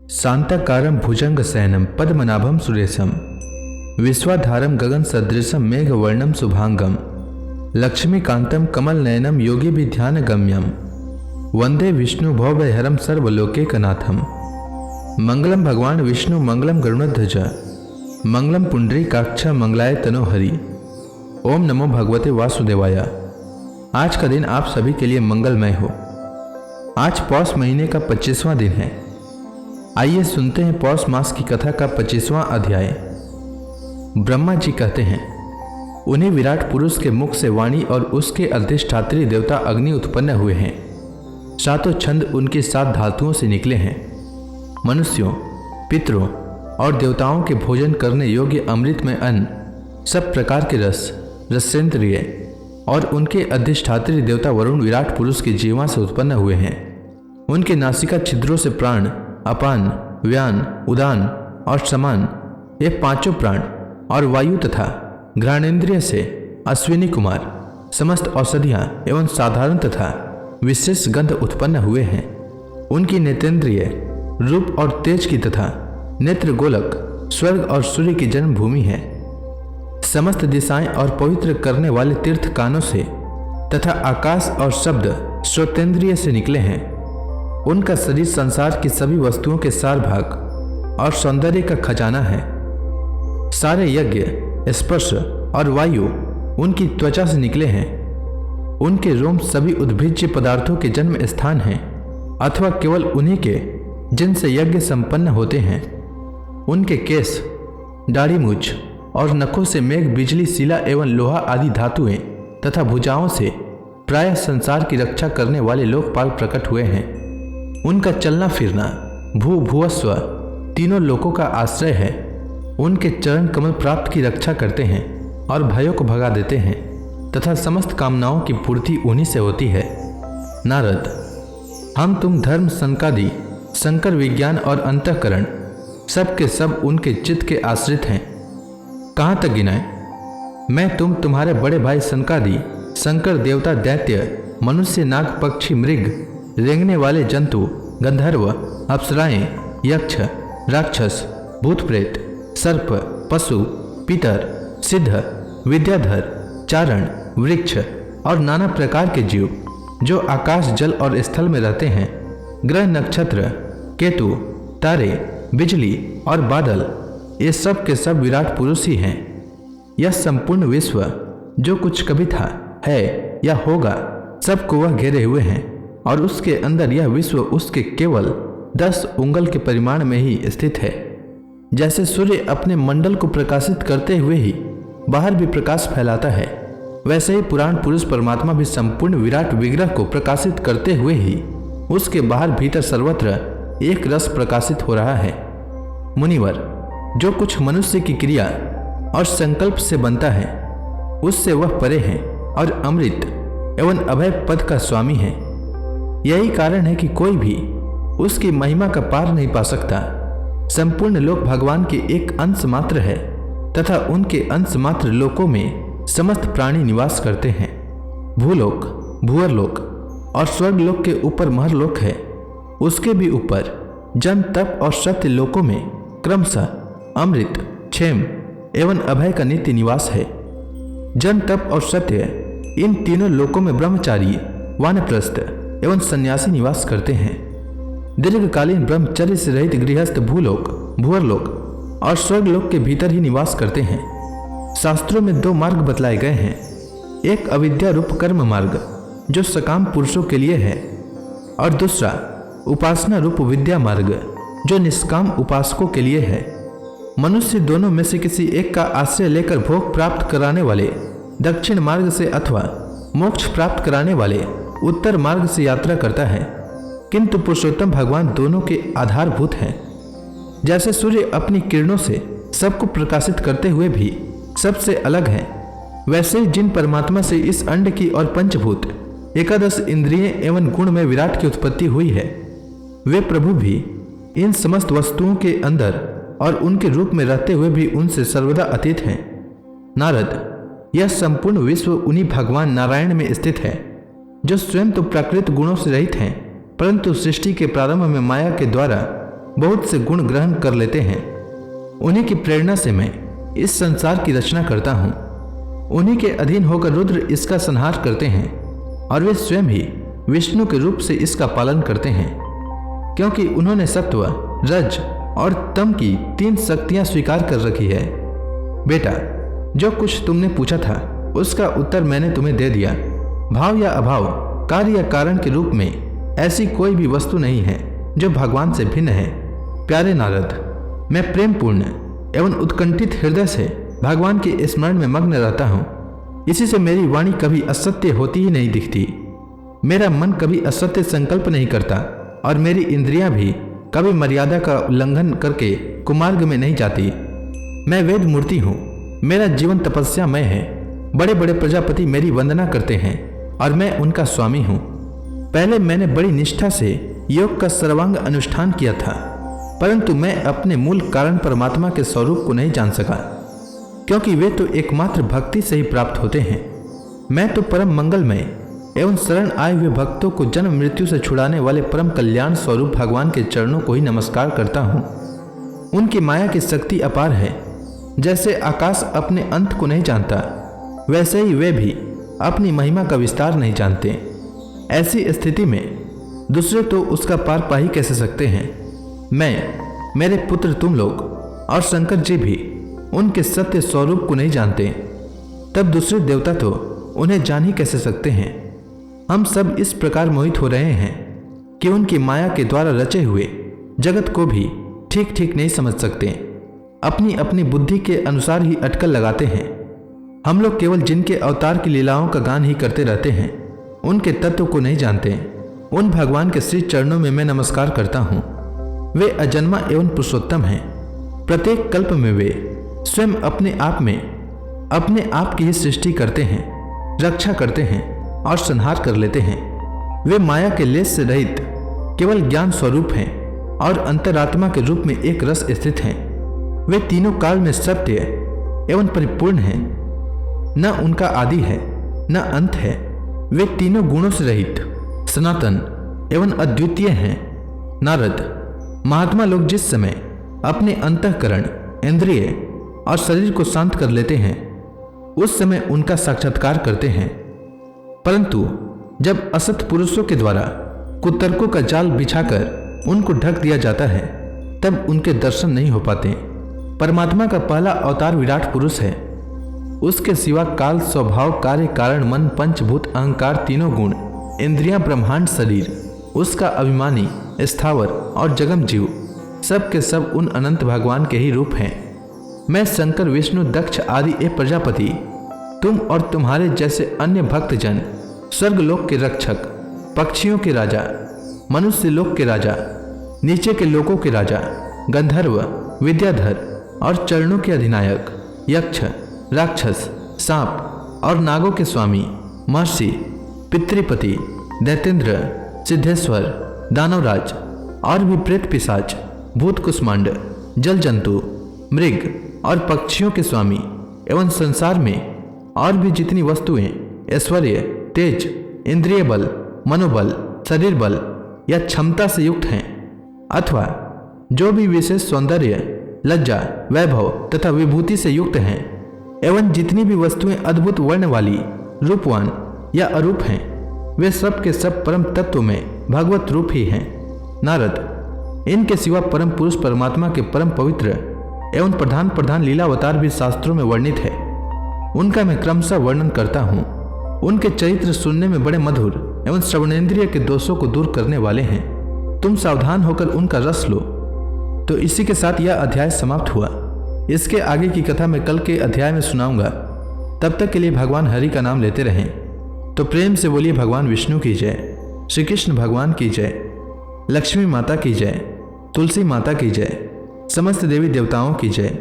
शांताकारं भुजंगशयनं पद्मनाभं सुरेशं विश्वाधारं गगनसदृशं मेघवर्णं शुभांगं लक्ष्मीकान्तं कमलनयनं योगिभिध्यानगम्यं वंदे विष्णु भवभयहरं सर्वलोकैकनाथं। मंगलम भगवान विष्णु मंगलम गरुड़ध्वज मंगलम पुंडरीकाक्ष मंगलाय तनोहरि। ओम नमो भगवते वासुदेवाय। आज का दिन आप सभी के लिए मंगलमय हो। आज पौष महीने का 25वां दिन है। आइए सुनते हैं पौष मास की कथा का 25वां अध्याय। ब्रह्मा जी कहते हैं, उन्हीं विराट पुरुष के मुख से वाणी और उसके अधिष्ठात्री देवता अग्नि उत्पन्न हुए हैं। सातों छंद उनकी 7 धातुओं से निकले हैं। मनुष्यों, पितरों और देवताओं के भोजन करने योग्य अमृतमय अन्न, सब प्रकार के रस, रसेंद्रिय और उनके अधिष्ठात्री देवता वरुण विराट पुरुष की जीवा से उत्पन्न हुए हैं। उनके नासिका छिद्रों से प्राण, अपान, व्यान, उदान और समान, ये 5 प्राण और वायु तथा घ्राणेन्द्रिय से अश्विनी कुमार समस्त औषधियाँ एवं साधारण तथा विशेष गंध उत्पन्न हुए हैं। उनकी नेत्रेंद्रिय रूप और तेज की तथा नेत्र गोलक स्वर्ग और सूर्य की जन्मभूमि है। समस्त दिशाएं और पवित्र करने वाले तीर्थ कानों से तथा आकाश और शब्द श्रोतेंद्रिय से निकले हैं। उनका शरीर संसार की सभी वस्तुओं के सार भाग और सौंदर्य का खजाना है। सारे यज्ञ, स्पर्श और वायु उनकी त्वचा से निकले हैं। उनके रोम सभी उद्भिज्य पदार्थों के जन्म स्थान हैं, अथवा केवल उन्हीं के जिनसे यज्ञ संपन्न होते हैं। उनके केश, दाढ़ी मूछ और नखों से मेघ, बिजली, शिला एवं लोहा आदि धातुएं तथा भुजाओं से प्रायः संसार की रक्षा करने वाले लोकपाल प्रकट हुए हैं। उनका चलना फिरना भू भुवस्व तीनों लोकों का आश्रय है। उनके चरण कमल प्राप्त की रक्षा करते हैं और भयों को भगा देते हैं तथा समस्त कामनाओं की पूर्ति उन्हीं से होती है। नारद, हम तुम धर्म, संकादि, शंकर विज्ञान और अंतःकरण सब के सब उनके चित्त के आश्रित हैं। कहाँ तक गिनाएं? मैं तुम्हारे बड़े भाई सनकादि, शंकर, देवता, दैत्य, मनुष्य, नाग, पक्षी, मृग, रेंगने वाले जंतु, गंधर्व, अप्सराएं, यक्ष, राक्षस, भूत प्रेत, सर्प, पशु, पितर, सिद्ध, विद्याधर, चारण, वृक्ष और नाना प्रकार के जीव जो आकाश, जल और स्थल में रहते हैं, ग्रह, नक्षत्र, केतु, तारे, बिजली और बादल, ये सब के सब विराट पुरुष ही हैं। यह संपूर्ण विश्व जो कुछ कभी था, है या होगा, सबको वह घेरे हुए हैं और उसके अंदर यह विश्व उसके केवल 10 उंगल के परिमाण में ही स्थित है। जैसे सूर्य अपने मंडल को प्रकाशित करते हुए ही बाहर भी प्रकाश फैलाता है, वैसे ही पुराण पुरुष परमात्मा भी संपूर्ण विराट विग्रह को प्रकाशित करते हुए ही उसके बाहर भीतर सर्वत्र एक रस प्रकाशित हो रहा है। मुनिवर, जो कुछ मनुष्य की क्रिया और संकल्प से बनता है, उससे वह परे है और अमृत एवं अभय पद का स्वामी है। यही कारण है कि कोई भी उसकी महिमा का पार नहीं पा सकता। संपूर्ण लोक भगवान के एक अंश मात्र है तथा उनके अंश मात्र लोकों में समस्त प्राणी निवास करते हैं। भूलोक, भूअरलोक और स्वर्गलोक के ऊपर महरलोक है। उसके भी ऊपर जन, तप और सत्य लोकों में क्रमशः अमृत, क्षेम एवं अभय का नित्य निवास है। जन, तप और सत्य इन तीनों लोकों में ब्रह्मचारी, वानप्रस्थ एवं सन्यासी निवास करते हैं। दीर्घकालीन ब्रह्मचर्य से रहित गृहस्थ भूलोक, भूअरलोक और स्वर्गलोक के भीतर ही निवास करते हैं। शास्त्रों में 2 मार्ग बतलाए गए हैं। एक अविद्या रूप कर्म मार्ग जो सकाम पुरुषों के लिए है, और दूसरा उपासना रूप विद्या मार्ग जो निष्काम उपासकों के लिए है। मनुष्य दोनों में से किसी एक का आश्रय लेकर भोग प्राप्त कराने वाले दक्षिण मार्ग से अथवा मोक्ष प्राप्त कराने वाले उत्तर मार्ग से यात्रा करता है, किंतु पुरुषोत्तम भगवान दोनों के आधारभूत हैं। जैसे सूर्य अपनी किरणों से सबको प्रकाशित करते हुए भी सबसे अलग है, वैसे ही जिन परमात्मा से इस अंड की और पंचभूत 11 इंद्रिय एवं गुण में विराट की उत्पत्ति हुई है, वे प्रभु भी इन समस्त वस्तुओं के अंदर और उनके रूप में रहते हुए भी उनसे सर्वदा अतीत हैं। नारद, यह संपूर्ण विश्व उन्हीं भगवान नारायण में स्थित है, जो स्वयं तो प्राकृत गुणों से रहित हैं, परंतु सृष्टि के प्रारंभ में माया के द्वारा बहुत से गुण ग्रहण कर लेते हैं। उन्हीं की प्रेरणा से मैं इस संसार की रचना करता हूँ। उन्हीं के अधीन होकर रुद्र इसका संहार करते हैं और वे स्वयं ही विष्णु के रूप से इसका पालन करते हैं, क्योंकि उन्होंने सत्व, रज और तम की 3 शक्तियां स्वीकार कर रखी है। बेटा, जो कुछ तुमने पूछा था उसका उत्तर मैंने तुम्हें दे दिया। भाव या अभाव, कार्य या कारण के रूप में ऐसी कोई भी वस्तु नहीं है जो भगवान से भिन्न है। प्यारे नारद, मैं प्रेम पूर्ण एवं उत्कंठित हृदय से भगवान के स्मरण में मग्न रहता हूँ। इसी से मेरी वाणी कभी असत्य होती ही नहीं दिखती। मेरा मन कभी असत्य संकल्प नहीं करता और मेरी इंद्रियां भी कभी मर्यादा का उल्लंघन करके कुमार्ग में नहीं जाती। मैं वेद मूर्ति हूँ। मेरा जीवन तपस्यामय है। बड़े बड़े प्रजापति मेरी वंदना करते हैं और मैं उनका स्वामी हूँ। पहले मैंने बड़ी निष्ठा से योग का सर्वांग अनुष्ठान किया था, परंतु मैं अपने मूल कारण परमात्मा के स्वरूप को नहीं जान सका, क्योंकि वे तो एकमात्र भक्ति से ही प्राप्त होते हैं। मैं तो परम मंगलमय एवं शरण आए हुए भक्तों को जन्म मृत्यु से छुड़ाने वाले परम कल्याण स्वरूप भगवान के चरणों को ही नमस्कार करता हूँ। उनकी माया की शक्ति अपार है। जैसे आकाश अपने अंत को नहीं जानता, वैसे ही वे भी अपनी महिमा का विस्तार नहीं जानते। ऐसी स्थिति में दूसरे तो उसका पार पा ही कैसे सकते हैं। मैं, मेरे पुत्र तुम लोग और शंकर जी भी उनके सत्य स्वरूप को नहीं जानते, तब दूसरे देवता तो उन्हें जान ही कैसे सकते हैं। हम सब इस प्रकार मोहित हो रहे हैं कि उनकी माया के द्वारा रचे हुए जगत को भी ठीक ठीक नहीं समझ सकते। अपनी अपनी बुद्धि के अनुसार ही अटकल लगाते हैं। हम लोग केवल जिनके अवतार की लीलाओं का गान ही करते रहते हैं, उनके तत्व को नहीं जानते। उन भगवान के श्री चरणों में मैं नमस्कार करता हूँ। वे अजन्मा एवं पुरुषोत्तम हैं। प्रत्येक कल्प में वे स्वयं अपने आप की ही सृष्टि करते हैं, रक्षा करते हैं और संहार कर लेते हैं। वे माया के लेस से रहित केवल ज्ञान स्वरूप हैं और अंतरात्मा के रूप में एक रस स्थित हैं। वे तीनों काल में सत्य एवं परिपूर्ण हैं। न उनका आदि है न अंत है। वे तीनों गुणों से रहित, सनातन एवं अद्वितीय हैं। नारद, महात्मा लोग जिस समय अपने अंतःकरण, इंद्रिय और शरीर को शांत कर लेते हैं, उस समय उनका साक्षात्कार करते हैं। परंतु जब असत पुरुषों के द्वारा कुतर्कों का जाल बिछाकर उनको ढक दिया जाता है, तब उनके दर्शन नहीं हो पाते। परमात्मा का पहला अवतार विराट पुरुष है। उसके सिवा काल, स्वभाव, कार्य, कारण, मन, पंचभूत, अहंकार, तीनों गुण, इंद्रियां, ब्रह्मांड, शरीर, उसका अभिमानी, स्थावर और जगम जीव, सब के सब उन अनंत भगवान के ही रूप हैं। मैं शंकर, विष्णु, दक्ष आदि ए प्रजापति, तुम और तुम्हारे जैसे अन्य भक्तजन, स्वर्गलोक के रक्षक, पक्षियों के राजा, मनुष्य लोक के राजा, नीचे के लोकों के राजा, गंधर्व, विद्याधर और चरणों के अधिनायक, यक्ष, राक्षस, सांप और नागों के स्वामी, महर्षि, पितृपति, दैतेंद्र, सिद्धेश्वर, दानवराज और भी प्रेत, पिशाच, भूत, कुष्मांड, जल जंतु, मृग और पक्षियों के स्वामी एवं संसार में और भी जितनी वस्तुएं ऐश्वर्य, तेज, इंद्रिय बल, मनोबल, शरीर बल या क्षमता से युक्त हैं, अथवा जो भी विशेष सौंदर्य, लज्जा, वैभव तथा विभूति से युक्त हैं, एवं जितनी भी वस्तुएं अद्भुत वर्ण वाली, रूपवान या अरूप हैं, वे सब के सब परम तत्व में भगवत रूप ही हैं। नारद, इनके सिवा परम पुरुष परमात्मा के परम पवित्र एवं प्रधान प्रधान लीलावतार भी शास्त्रों में वर्णित है। उनका मैं क्रमशः वर्णन करता हूँ। उनके चरित्र सुनने में बड़े मधुर एवं श्रवणेन्द्रिय के दोषों को दूर करने वाले हैं। तुम सावधान होकर उनका रस लो। तो इसी के साथ यह अध्याय समाप्त हुआ। इसके आगे की कथा मैं कल के अध्याय में सुनाऊंगा। तब तक के लिए भगवान हरि का नाम लेते रहें। तो प्रेम से बोलिए भगवान विष्णु की जय, श्री कृष्ण भगवान की जय, लक्ष्मी माता की जय, तुलसी माता की जय, समस्त देवी देवताओं की जय।